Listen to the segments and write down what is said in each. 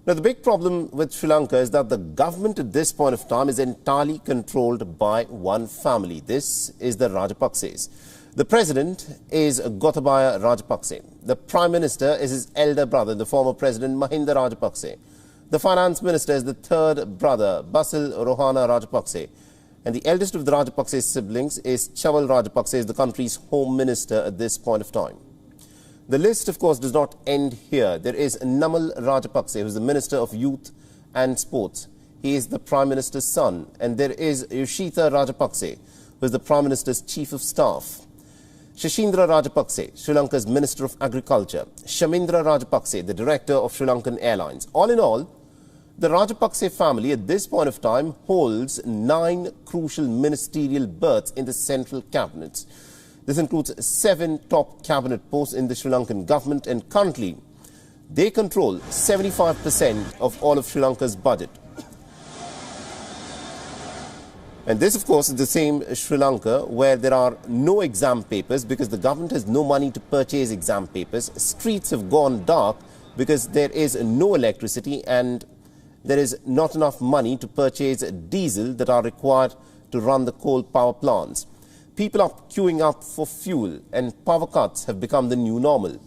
Now, the big problem with Sri Lanka is that the government at this point of time is entirely controlled by one family. This is the Rajapakses. The president is Gotabaya Rajapakse. The prime minister is his elder brother, the former president Mahinda Rajapakse. The finance minister is the third brother, Basil Rohana Rajapakse. And the eldest of the Rajapakse siblings is Chamal Rajapakse, the country's home minister at this point of time. The list, of course, does not end here. There is Namal Rajapakse, who is the Minister of Youth and Sports. He is the Prime Minister's son. And there is Yoshita Rajapakse, who is the Prime Minister's Chief of Staff. Shashindra Rajapakse, Sri Lanka's Minister of Agriculture. Shamindra Rajapakse, the Director of Sri Lankan Airlines. All in all, the Rajapakse family at this point of time holds 9 crucial ministerial berths in the central cabinets. This includes 7 top cabinet posts in the Sri Lankan government, and currently they control 75% of all of Sri Lanka's budget. And this, of course, is the same Sri Lanka where there are no exam papers because the government has no money to purchase exam papers. Streets have gone dark because there is no electricity and there is not enough money to purchase diesel that are required to run the coal power plants. People are queuing up for fuel and power cuts have become the new normal.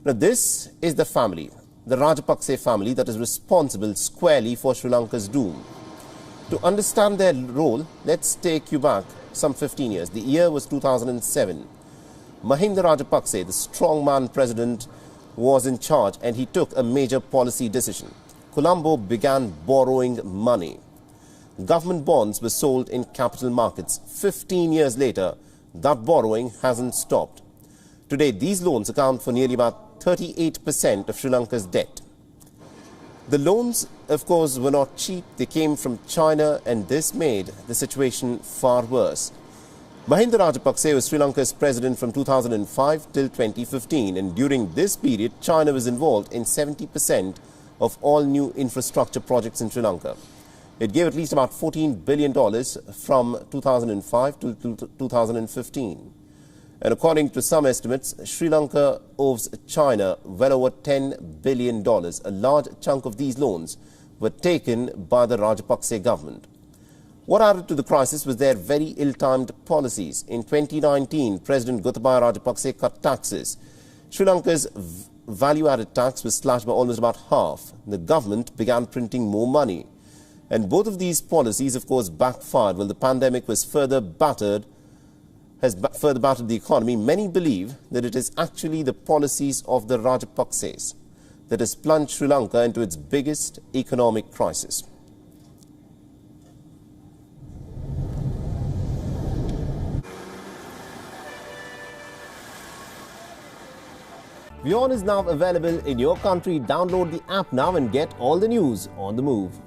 Now, this is the family, the Rajapakse family, that is responsible squarely for Sri Lanka's doom. To understand their role, let's take you back some 15 years. The year was 2007. Mahinda Rajapakse, the strongman president, was in charge and he took a major policy decision. Colombo began borrowing money. Government bonds were sold in capital markets. 15 years later, that borrowing hasn't stopped. Today, these loans account for nearly about 38% of Sri Lanka's debt. The loans, of course, were not cheap. They came from China, and this made the situation far worse. Mahinda Rajapakse was Sri Lanka's president from 2005 till 2015, and during this period, China was involved in 70% of all new infrastructure projects in Sri Lanka. It gave at least about $14 billion from 2005 to 2015. And according to some estimates, Sri Lanka owes China well over $10 billion. A large chunk of these loans were taken by the Rajapakse government. What added to the crisis was their very ill-timed policies. In 2019, President Gotabaya Rajapakse cut taxes. Sri Lanka's value-added tax was slashed by almost about half. The government began printing more money. And both of these policies, of course, backfired while the pandemic was further battered the economy. Many believe that it is actually the policies of the Rajapakses that has plunged Sri Lanka into its biggest economic crisis. WION is now available in your country. Download the app now and get all the news on the move.